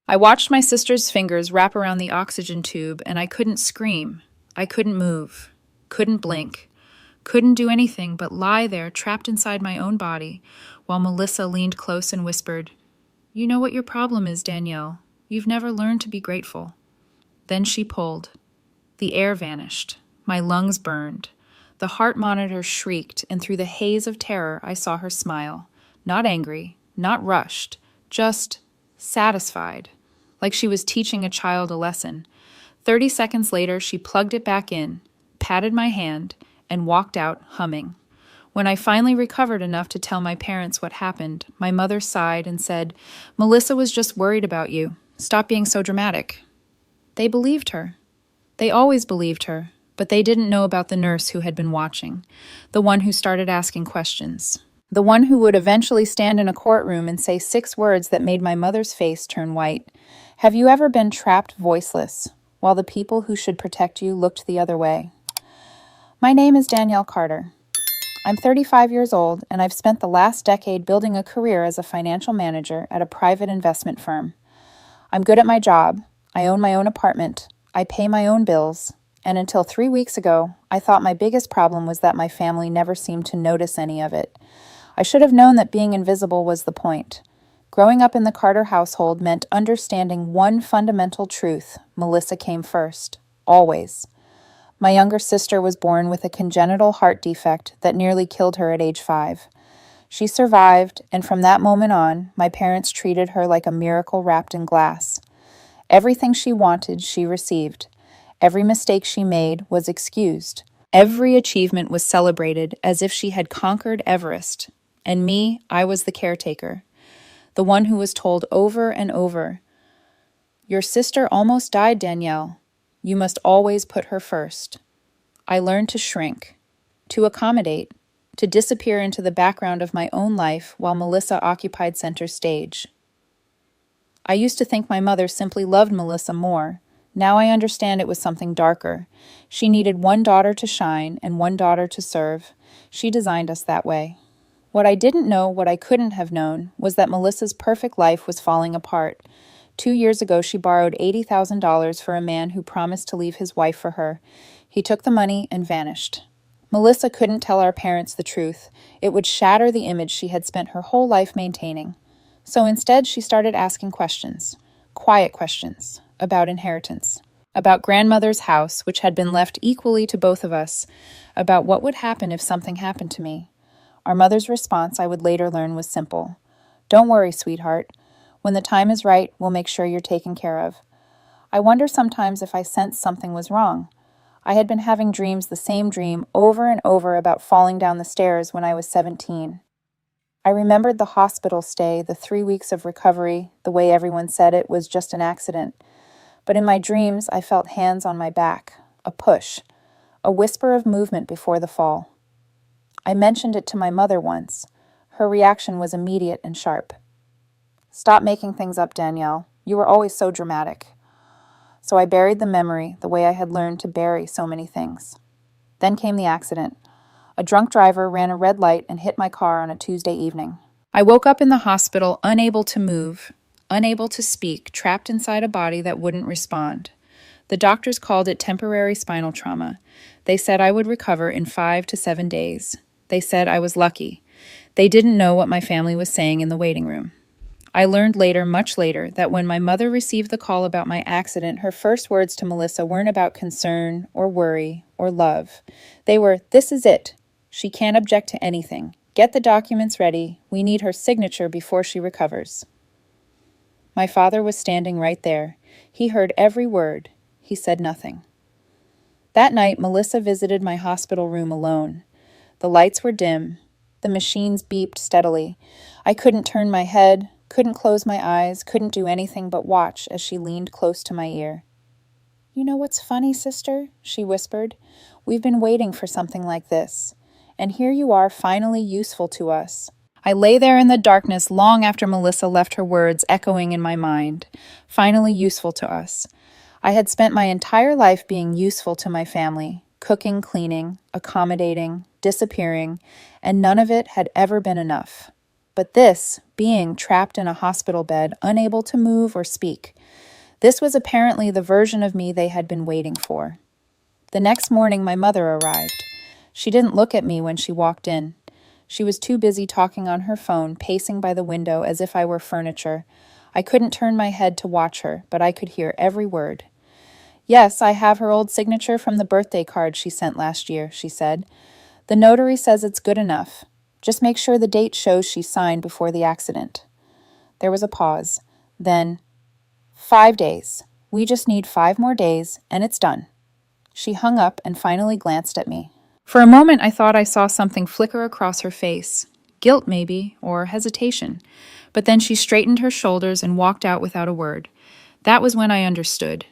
I watched my sister's fingers wrap around the oxygen tube, and I couldn't scream. I couldn't move, couldn't blink, couldn't do anything but lie there trapped inside my own body while Melissa leaned close and whispered, "You know what your problem is, Danielle. You've never learned to be grateful." Then she pulled. The air vanished. My lungs burned. The heart monitor shrieked, and through the haze of terror, I saw her smile. Not angry, not rushed, just satisfied, like she was teaching a child a lesson. 30 seconds later, she plugged it back in, patted my hand, and walked out humming. When I finally recovered enough to tell my parents what happened, my mother sighed and said, "Melissa was just worried about you. Stop being so dramatic." They believed her. They always believed her, but they didn't know about the nurse who had been watching, the one who started asking questions, the one who would eventually stand in a courtroom and say 6 words that made my mother's face turn white. Have you ever been trapped voiceless, while the people who should protect you looked the other way? My name is Danielle Carter. I'm 35 years old, and I've spent the last decade building a career as a financial manager at a private investment firm. I'm good at my job. I own my own apartment. I pay my own bills. And until 3 weeks ago, I thought my biggest problem was that my family never seemed to notice any of it. I should have known that being invisible was the point. Growing up in the Carter household meant understanding one fundamental truth: Melissa came first. Always. My younger sister was born with a congenital heart defect that nearly killed her at age 5. She survived, and from that moment on, my parents treated her like a miracle wrapped in glass. Everything she wanted, she received. Every mistake she made was excused. Every achievement was celebrated as if she had conquered Everest. And me, I was the caretaker, the one who was told over and over, "Your sister almost died, Danielle. You must always put her first." I learned to shrink, to accommodate, to disappear into the background of my own life while Melissa occupied center stage. I used to think my mother simply loved Melissa more. Now I understand it was something darker. She needed one daughter to shine and one daughter to serve. She designed us that way. What I didn't know, what I couldn't have known, was that Melissa's perfect life was falling apart. 2 years ago, she borrowed $80,000 for a man who promised to leave his wife for her. He took the money and vanished. Melissa couldn't tell our parents the truth. It would shatter the image she had spent her whole life maintaining. So instead, she started asking questions, quiet questions, about inheritance, about grandmother's house, which had been left equally to both of us, about what would happen if something happened to me. Our mother's response, I would later learn, was simple. "Don't worry, sweetheart. When the time is right, we'll make sure you're taken care of." I wonder sometimes if I sensed something was wrong. I had been having dreams, the same dream over and over, about falling down the stairs when I was 17. I remembered the hospital stay, the 3 weeks of recovery, the way everyone said it was just an accident. But in my dreams, I felt hands on my back, a push, a whisper of movement before the fall. I mentioned it to my mother once. Her reaction was immediate and sharp. "Stop making things up, Danielle. You were always so dramatic." So I buried the memory the way I had learned to bury so many things. Then came the accident. A drunk driver ran a red light and hit my car on a Tuesday evening. I woke up in the hospital, unable to move, unable to speak, trapped inside a body that wouldn't respond. The doctors called it temporary spinal trauma. They said I would recover in 5 to 7 days. They said I was lucky. They didn't know what my family was saying in the waiting room. I learned later, much later, that when my mother received the call about my accident, her first words to Melissa weren't about concern or worry or love. They were, "This is it. She can't object to anything. Get the documents ready. We need her signature before she recovers." My father was standing right there. He heard every word. He said nothing. That night, Melissa visited my hospital room alone. The lights were dim. The machines beeped steadily. I couldn't turn my head, couldn't close my eyes, couldn't do anything but watch as she leaned close to my ear. "You know what's funny, sister?" she whispered. "We've been waiting for something like this. And here you are, finally useful to us." I lay there in the darkness long after Melissa left, her words echoing in my mind. Finally useful to us. I had spent my entire life being useful to my family, cooking, cleaning, accommodating, disappearing, and none of it had ever been enough. But this, being trapped in a hospital bed, unable to move or speak, this was apparently the version of me they had been waiting for. The next morning, my mother arrived. She didn't look at me when she walked in. She was too busy talking on her phone, pacing by the window as if I were furniture. I couldn't turn my head to watch her, but I could hear every word. "Yes, I have her old signature from the birthday card she sent last year," she said. "The notary says it's good enough. Just make sure the date shows she signed before the accident." There was a pause. Then, 5 days. We just need 5 more days, and it's done. She hung up and finally glanced at me. For a moment, I thought I saw something flicker across her face. Guilt, maybe, or hesitation. But then she straightened her shoulders and walked out without a word. That was when I understood.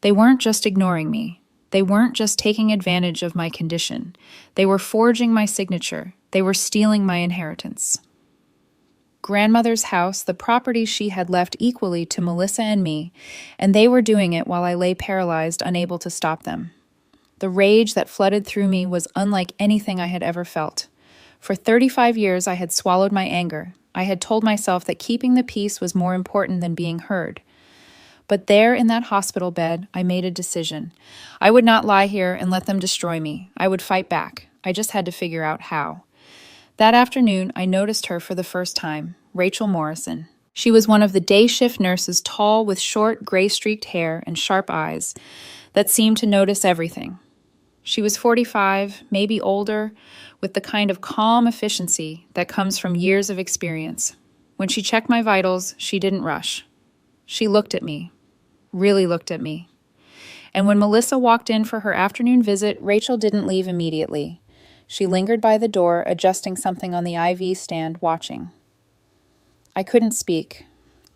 They weren't just ignoring me. They weren't just taking advantage of my condition. They were forging my signature. They were stealing my inheritance. Grandmother's house, the property she had left equally to Melissa and me, and they were doing it while I lay paralyzed, unable to stop them. The rage that flooded through me was unlike anything I had ever felt. For 35 years, I had swallowed my anger. I had told myself that keeping the peace was more important than being heard. But there in that hospital bed, I made a decision. I would not lie here and let them destroy me. I would fight back. I just had to figure out how. That afternoon, I noticed her for the first time, Rachel Morrison. She was one of the day shift nurses, tall with short, gray-streaked hair and sharp eyes that seemed to notice everything. She was 45, maybe older, with the kind of calm efficiency that comes from years of experience. When she checked my vitals, she didn't rush. She looked at me, really looked at me. And when Melissa walked in for her afternoon visit, Rachel didn't leave immediately. She lingered by the door, adjusting something on the IV stand, watching. I couldn't speak.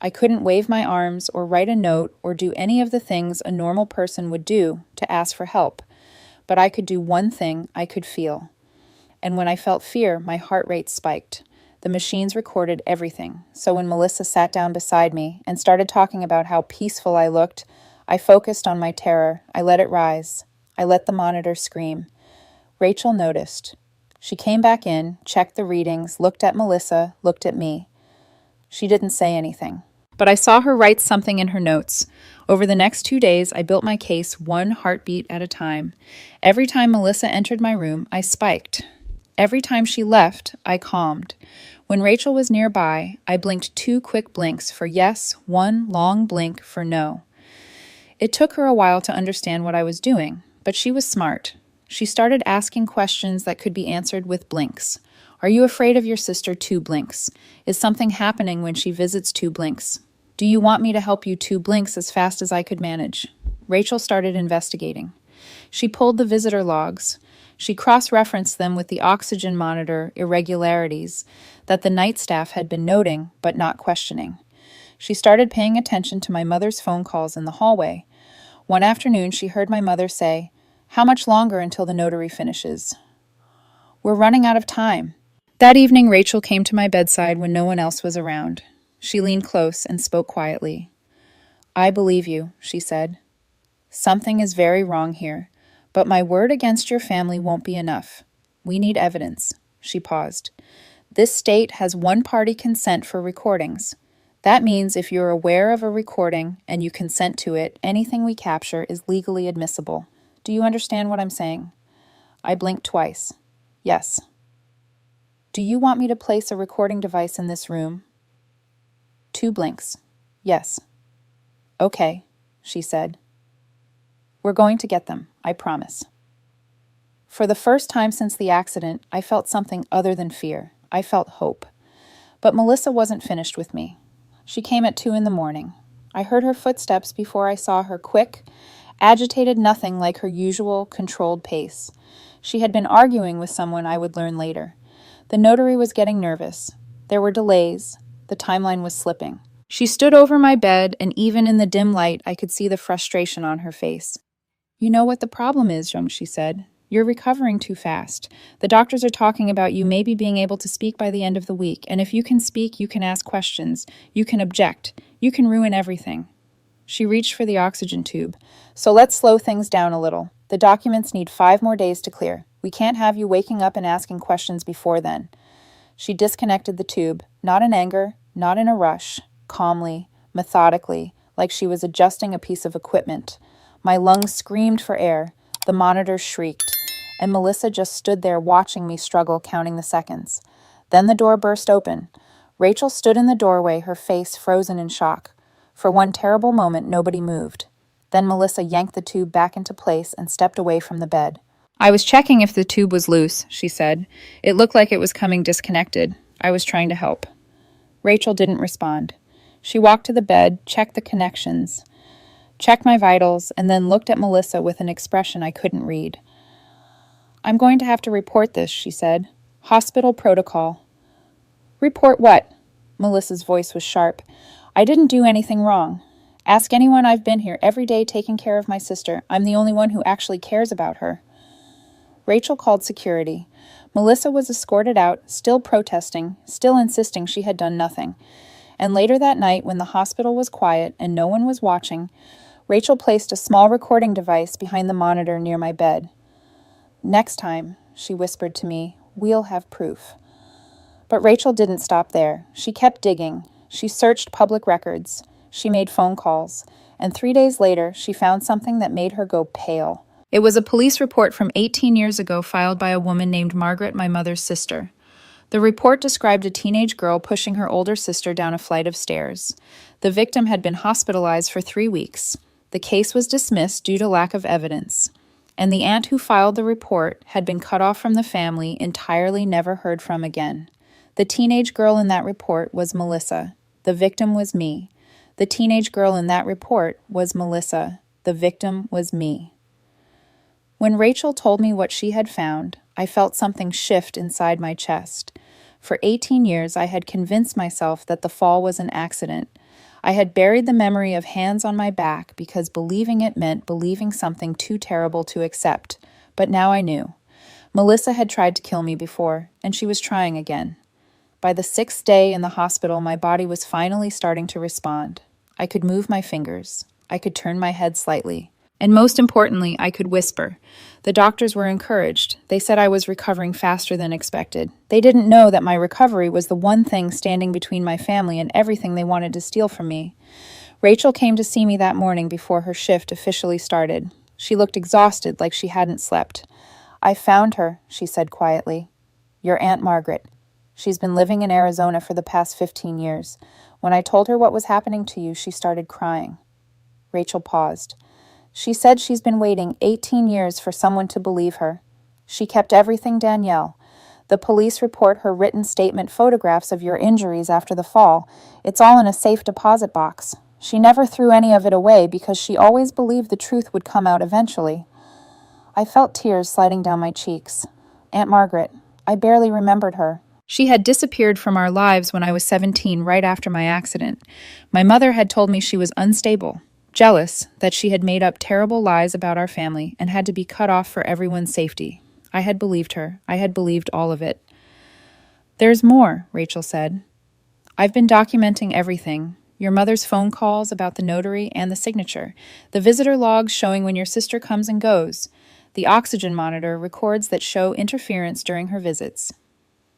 I couldn't wave my arms or write a note or do any of the things a normal person would do to ask for help. But I could do one thing: I could feel. And when I felt fear, my heart rate spiked. The machines recorded everything, so when Melissa sat down beside me and started talking about how peaceful I looked, I focused on my terror. I let it rise. I let the monitor scream. Rachel noticed. She came back in, checked the readings, looked at Melissa, looked at me. She didn't say anything. But I saw her write something in her notes. Over the next 2 days, I built my case one heartbeat at a time. Every time Melissa entered my room, I spiked. Every time she left, I calmed. When Rachel was nearby, I blinked 2 quick blinks for yes, 1 long blink for no. It took her a while to understand what I was doing, but she was smart. She started asking questions that could be answered with blinks. Are you afraid of your sister? 2 blinks. Is something happening when she visits? 2 blinks. Do you want me to help you? 2 blinks as fast as I could manage. Rachel started investigating. She pulled the visitor logs. She cross-referenced them with the oxygen monitor irregularities that the night staff had been noting but not questioning. She started paying attention to my mother's phone calls in the hallway. One afternoon, she heard my mother say, "How much longer until the notary finishes?" "We're running out of time." That evening, Rachel came to my bedside when no one else was around. She leaned close and spoke quietly. "I believe you," she said. "Something is very wrong here, but my word against your family won't be enough. We need evidence." She paused. "This state has one-party consent for recordings. That means if you're aware of a recording and you consent to it, anything we capture is legally admissible. Do you understand what I'm saying?" I blinked twice. "Yes." "Do you want me to place a recording device in this room?" 2 blinks. "Yes." "Okay," she said. "We're going to get them, I promise." For the first time since the accident, I felt something other than fear. I felt hope. But Melissa wasn't finished with me. She came at 2 in the morning. I heard her footsteps before I saw her quick, agitated, nothing like her usual controlled pace. She had been arguing with someone I would learn later. The notary was getting nervous. There were delays. The timeline was slipping. She stood over my bed, and even in the dim light, I could see the frustration on her face. "You know what the problem is, Jung," she said. "You're recovering too fast. The doctors are talking about you maybe being able to speak by the end of the week, and if you can speak, you can ask questions. You can object. You can ruin everything." She reached for the oxygen tube. "So let's slow things down a little. The documents need 5 more days to clear. We can't have you waking up and asking questions before then." She disconnected the tube, not in anger, not in a rush, calmly, methodically, like she was adjusting a piece of equipment. My lungs screamed for air, the monitors shrieked, and Melissa just stood there watching me struggle, counting the seconds. Then the door burst open. Rachel stood in the doorway, her face frozen in shock. For one terrible moment, nobody moved. Then Melissa yanked the tube back into place and stepped away from the bed. "I was checking if the tube was loose," she said. "It looked like it was coming disconnected. I was trying to help." Rachel didn't respond. She walked to the bed, checked the connections, checked my vitals, and then looked at Melissa with an expression I couldn't read. "I'm going to have to report this," she said. "Hospital protocol." "Report what?" Melissa's voice was sharp. "I didn't do anything wrong. Ask anyone. I've been here every day taking care of my sister. I'm the only one who actually cares about her." Rachel called security. Melissa was escorted out, still protesting, still insisting she had done nothing. And later that night, when the hospital was quiet and no one was watching, Rachel placed a small recording device behind the monitor near my bed. "Next time," she whispered to me, "we'll have proof." But Rachel didn't stop there. She kept digging. She searched public records. She made phone calls. And 3 days later, she found something that made her go pale. It was a police report from 18 years ago filed by a woman named Margaret, my mother's sister. The report described a teenage girl pushing her older sister down a flight of stairs. The victim had been hospitalized for 3 weeks. The case was dismissed due to lack of evidence. And the aunt who filed the report had been cut off from the family, entirely never heard from again. The teenage girl in that report was Melissa. The victim was me. The teenage girl in that report was Melissa. The victim was me. When Rachel told me what she had found, I felt something shift inside my chest. For 18 years, I had convinced myself that the fall was an accident. I had buried the memory of hands on my back because believing it meant believing something too terrible to accept. But now I knew. Melissa had tried to kill me before, and she was trying again. By the 6th day in the hospital, my body was finally starting to respond. I could move my fingers. I could turn my head slightly. And most importantly, I could whisper. The doctors were encouraged. They said I was recovering faster than expected. They didn't know that my recovery was the one thing standing between my family and everything they wanted to steal from me. Rachel came to see me that morning before her shift officially started. She looked exhausted, like she hadn't slept. "I found her," she said quietly. "Your Aunt Margaret. She's been living in Arizona for the past 15 years. When I told her what was happening to you, she started crying." Rachel paused. "She said she's been waiting 18 years for someone to believe her. She kept everything, Danielle. The police report, her written statement, photographs of your injuries after the fall. It's all in a safe deposit box. She never threw any of it away because she always believed the truth would come out eventually." I felt tears sliding down my cheeks. Aunt Margaret. I barely remembered her. She had disappeared from our lives when I was 17, right after my accident. My mother had told me she was unstable, jealous that she had made up terrible lies about our family and had to be cut off for everyone's safety. I had believed her. I had believed all of it. "There's more," Rachel said. "I've been documenting everything. Your mother's phone calls about the notary and the signature. The visitor logs showing when your sister comes and goes. The oxygen monitor records that show interference during her visits."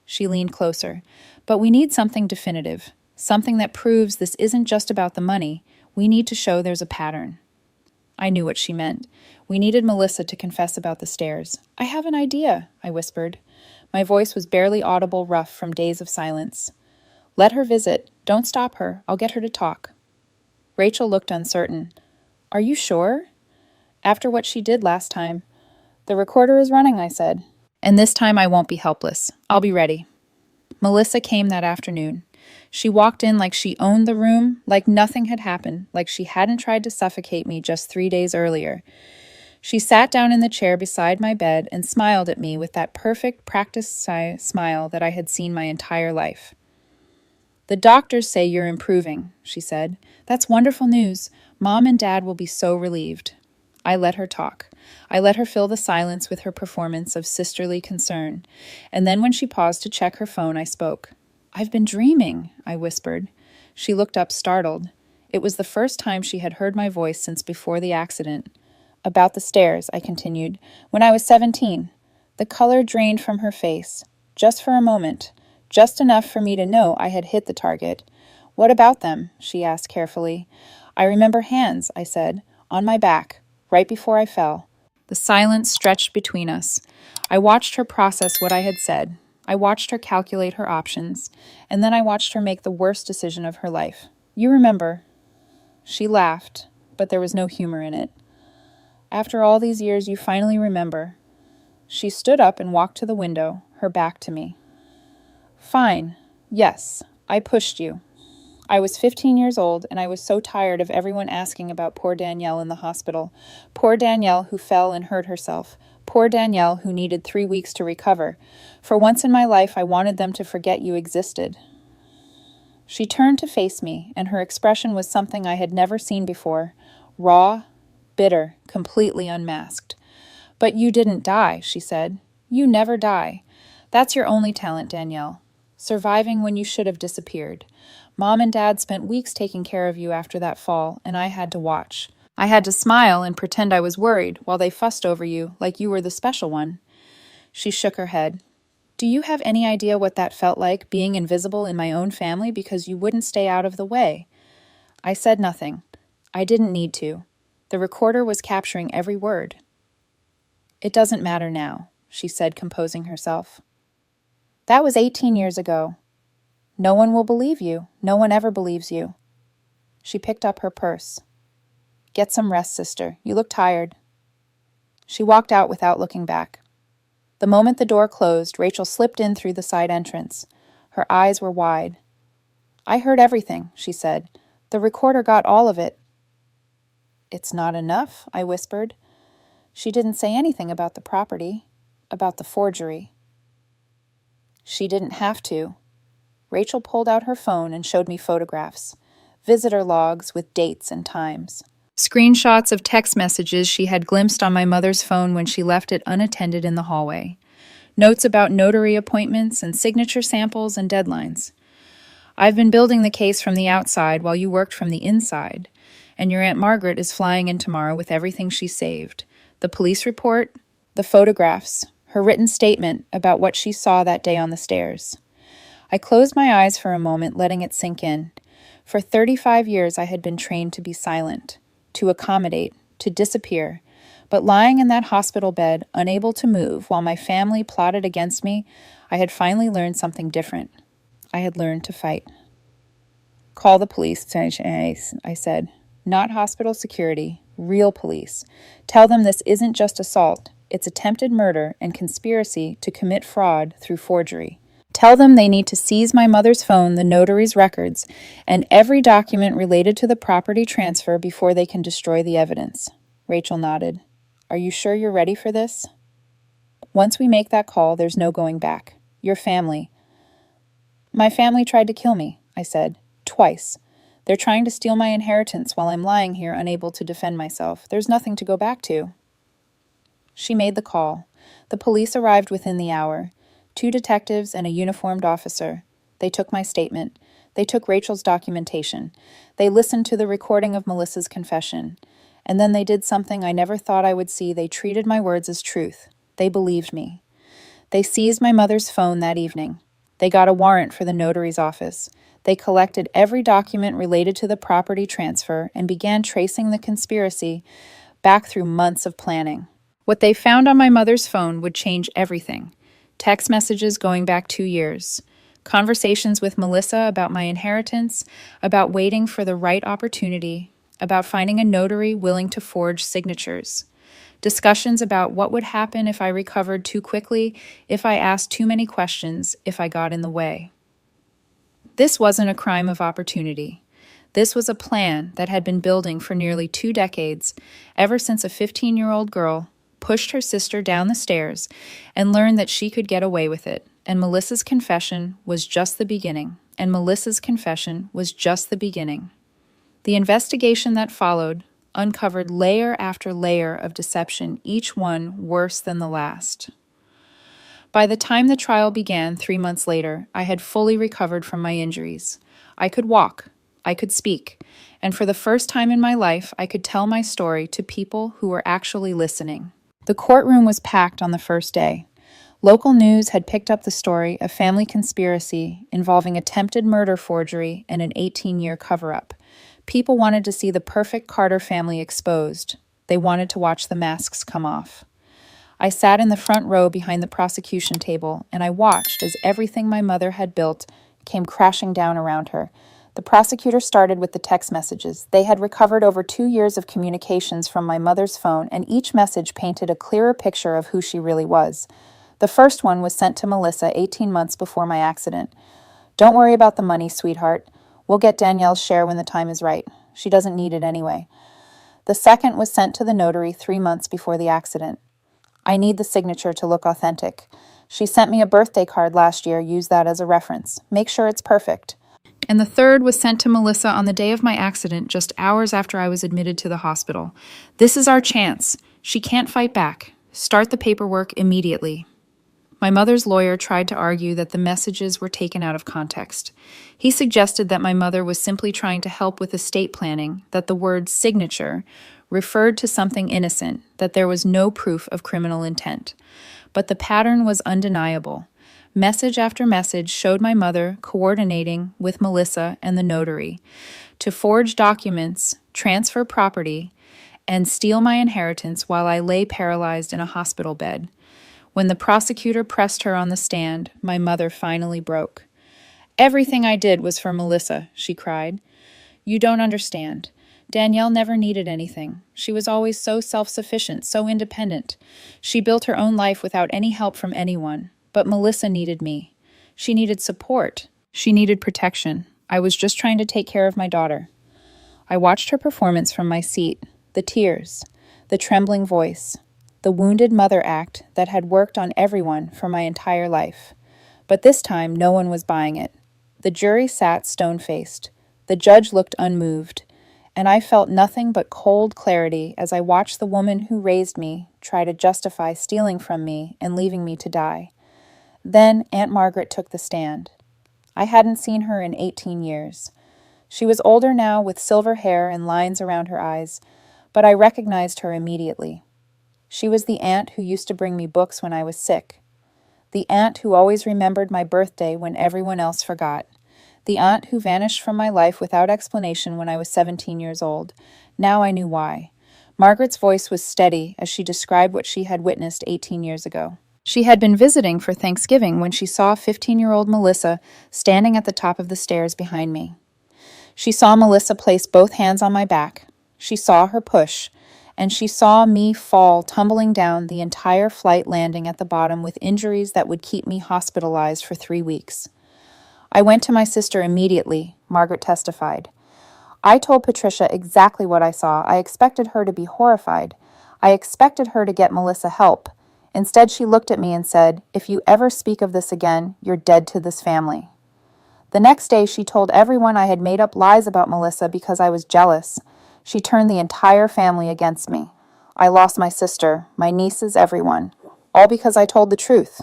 She leaned closer. "But we need something definitive. Something that proves this isn't just about the money. We need to show there's a pattern." I knew what she meant. We needed Melissa to confess about the stairs. "I have an idea," I whispered. My voice was barely audible, rough from days of silence. "Let her visit. Don't stop her. I'll get her to talk." Rachel looked uncertain. "Are you sure?" "After what she did last time." "The recorder is running," I said. "And this time I won't be helpless. I'll be ready." Melissa came that afternoon. She walked in like she owned the room, like nothing had happened, like she hadn't tried to suffocate me just 3 days earlier. She sat down in the chair beside my bed and smiled at me with that perfect, practiced smile that I had seen my entire life. "The doctors say you're improving," she said. "That's wonderful news. Mom and Dad will be so relieved." I let her talk. I let her fill the silence with her performance of sisterly concern. And then when she paused to check her phone, I spoke. "I've been dreaming," I whispered. She looked up, startled. It was the first time she had heard my voice since before the accident. "About the stairs," I continued. "When I was 17. The color drained from her face. Just for a moment. just enough for me to know I had hit the target. What about them? She asked carefully. I remember hands, I said, on my back, right before I fell. The silence stretched between us. I watched her process what I had said. I watched her calculate her options, and then I watched her make the worst decision of her life. You remember. She laughed, but there was no humor in it. After all these years, you finally remember. She stood up and walked to the window, her back to me. Fine. Yes, I pushed you. I was 15 years old, and I was so tired of everyone asking about poor Danielle in the hospital. Poor Danielle who fell and hurt herself. Poor Danielle who needed 3 weeks to recover. For once in my life, I wanted them to forget you existed. She turned to face me, and her expression was something I had never seen before. Raw, bitter, completely unmasked. But you didn't die, she said. You never die. That's your only talent, Danielle. Surviving when you should have disappeared. Mom and Dad spent weeks taking care of you after that fall, and I had to watch. I had to smile and pretend I was worried while they fussed over you like you were the special one. She shook her head. Do you have any idea what that felt like, being invisible in my own family because you wouldn't stay out of the way? I said nothing. I didn't need to. The recorder was capturing every word. It doesn't matter now, she said, composing herself. That was 18 years ago. No one will believe you. No one ever believes you. She picked up her purse. Get some rest, sister. You look tired. She walked out without looking back. The moment the door closed, Rachel slipped in through the side entrance. Her eyes were wide. I heard everything, she said. The recorder got all of it. It's not enough, I whispered. She didn't say anything about the property, about the forgery. She didn't have to. Rachel pulled out her phone and showed me photographs, visitor logs with dates and times. Screenshots of text messages she had glimpsed on my mother's phone when she left it unattended in the hallway. Notes about notary appointments and signature samples and deadlines. I've been building the case from the outside while you worked from the inside, and your Aunt Margaret is flying in tomorrow with everything she saved. The police report, the photographs, her written statement about what she saw that day on the stairs. I closed my eyes for a moment, letting it sink in. For 35 years, I had been trained to be silent, to accommodate, to disappear. But lying in that hospital bed, unable to move, while my family plotted against me, I had finally learned something different. I had learned to fight. Call the police, I said. Not hospital security, real police. Tell them this isn't just assault. It's attempted murder and conspiracy to commit fraud through forgery. Tell them they need to seize my mother's phone, the notary's records, and every document related to the property transfer before they can destroy the evidence. Rachel nodded. Are you sure you're ready for this? Once we make that call, there's no going back. Your family. My family tried to kill me, I said. Twice. They're trying to steal my inheritance while I'm lying here unable to defend myself. There's nothing to go back to. She made the call. The police arrived within the hour. 2 detectives and a uniformed officer. They took my statement. They took Rachel's documentation. They listened to the recording of Melissa's confession. And then they did something I never thought I would see. They treated my words as truth. They believed me. They seized my mother's phone that evening. They got a warrant for the notary's office. They collected every document related to the property transfer and began tracing the conspiracy back through months of planning. What they found on my mother's phone would change everything. Text messages going back 2 years. Conversations with Melissa about my inheritance, about waiting for the right opportunity, about finding a notary willing to forge signatures. Discussions about what would happen if I recovered too quickly, if I asked too many questions, if I got in the way. This wasn't a crime of opportunity. This was a plan that had been building for nearly 2 decades, ever since a 15-year-old girl pushed her sister down the stairs and learned that she could get away with it. And Melissa's confession was just the beginning. The investigation that followed uncovered layer after layer of deception, each one worse than the last. By the time the trial began 3 months later, I had fully recovered from my injuries. I could walk. I could speak. And for the first time in my life, I could tell my story to people who were actually listening. The courtroom was packed on the first day. Local news had picked up the story of family conspiracy involving attempted murder forgery and an 18-year cover-up. People wanted to see the perfect Carter family exposed. They wanted to watch the masks come off. I sat in the front row behind the prosecution table, and I watched as everything my mother had built came crashing down around her. The prosecutor started with the text messages. They had recovered over 2 years of communications from my mother's phone, and each message painted a clearer picture of who she really was. The first one was sent to Melissa 18 months before my accident. "Don't worry about the money, sweetheart. We'll get Danielle's share when the time is right. She doesn't need it anyway." The second was sent to the notary 3 months before the accident. "I need the signature to look authentic. She sent me a birthday card last year. Use that as a reference. Make sure it's perfect." And the third was sent to Melissa on the day of my accident, just hours after I was admitted to the hospital. "This is our chance. She can't fight back. Start the paperwork immediately." My mother's lawyer tried to argue that the messages were taken out of context. He suggested that my mother was simply trying to help with estate planning, that the word signature referred to something innocent, that there was no proof of criminal intent. But the pattern was undeniable. Message after message showed my mother coordinating with Melissa and the notary to forge documents, transfer property, and steal my inheritance while I lay paralyzed in a hospital bed. When the prosecutor pressed her on the stand, my mother finally broke. "Everything I did was for Melissa," she cried. "You don't understand. Danielle never needed anything. She was always so self-sufficient, so independent. She built her own life without any help from anyone. But Melissa needed me. She needed support. She needed protection. I was just trying to take care of my daughter." I watched her performance from my seat, the tears, the trembling voice, the wounded mother act that had worked on everyone for my entire life. But this time, no one was buying it. The jury sat stone-faced. The judge looked unmoved, and I felt nothing but cold clarity as I watched the woman who raised me try to justify stealing from me and leaving me to die. Then Aunt Margaret took the stand. I hadn't seen her in 18 years. She was older now with silver hair and lines around her eyes, but I recognized her immediately. She was the aunt who used to bring me books when I was sick. The aunt who always remembered my birthday when everyone else forgot. The aunt who vanished from my life without explanation when I was 17 years old. Now I knew why. Margaret's voice was steady as she described what she had witnessed 18 years ago. She had been visiting for Thanksgiving when she saw 15-year-old Melissa standing at the top of the stairs behind me. She saw Melissa place both hands on my back. She saw her push, and she saw me fall tumbling down the entire flight, landing at the bottom with injuries that would keep me hospitalized for 3 weeks. "I went to my sister immediately," Margaret testified. "I told Patricia exactly what I saw. I expected her to be horrified. I expected her to get Melissa help. Instead, she looked at me and said, 'If you ever speak of this again, you're dead to this family.' The next day, she told everyone I had made up lies about Melissa because I was jealous. She turned the entire family against me. I lost my sister, my nieces, everyone. All because I told the truth."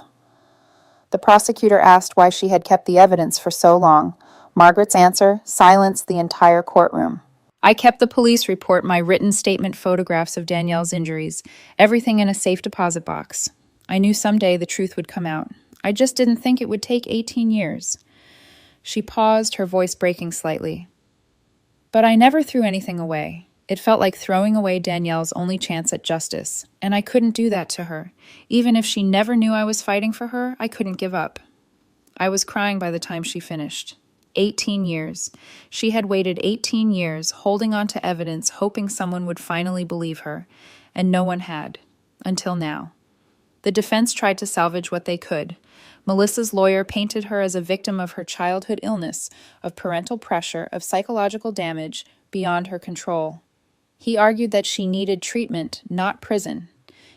The prosecutor asked why she had kept the evidence for so long. Margaret's answer silenced the entire courtroom. "I kept the police report, my written statement, photographs of Danielle's injuries, everything in a safe deposit box. I knew someday the truth would come out. I just didn't think it would take 18 years. She paused, her voice breaking slightly. "But I never threw anything away. It felt like throwing away Danielle's only chance at justice, and I couldn't do that to her. Even if she never knew I was fighting for her, I couldn't give up." I was crying by the time she finished. 18 years. She had waited 18 years, holding on to evidence, hoping someone would finally believe her, and no one had, until now. The defense tried to salvage what they could. Melissa's lawyer painted her as a victim of her childhood illness, of parental pressure, of psychological damage beyond her control. He argued that she needed treatment, not prison.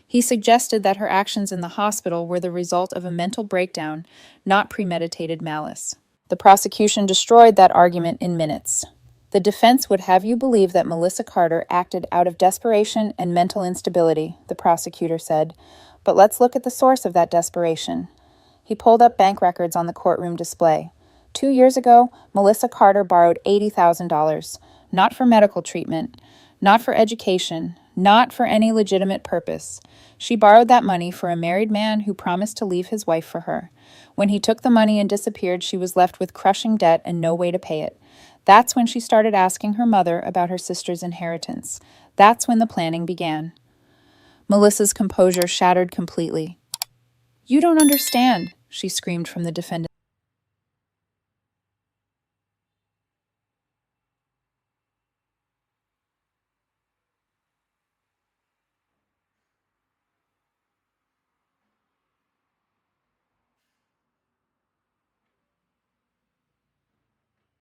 He suggested that her actions in the hospital were the result of a mental breakdown, not premeditated malice. The prosecution destroyed that argument in minutes. "The defense would have you believe that Melissa Carter acted out of desperation and mental instability," the prosecutor said. "But let's look at the source of that desperation." He pulled up bank records on the courtroom display. 2 years ago, Melissa Carter borrowed $80,000, not for medical treatment, not for education, not for any legitimate purpose. She borrowed that money for a married man who promised to leave his wife for her. When he took the money and disappeared, she was left with crushing debt and no way to pay it. That's when she started asking her mother about her sister's inheritance. That's when the planning began. Melissa's composure shattered completely. "You don't understand," she screamed from the defendant's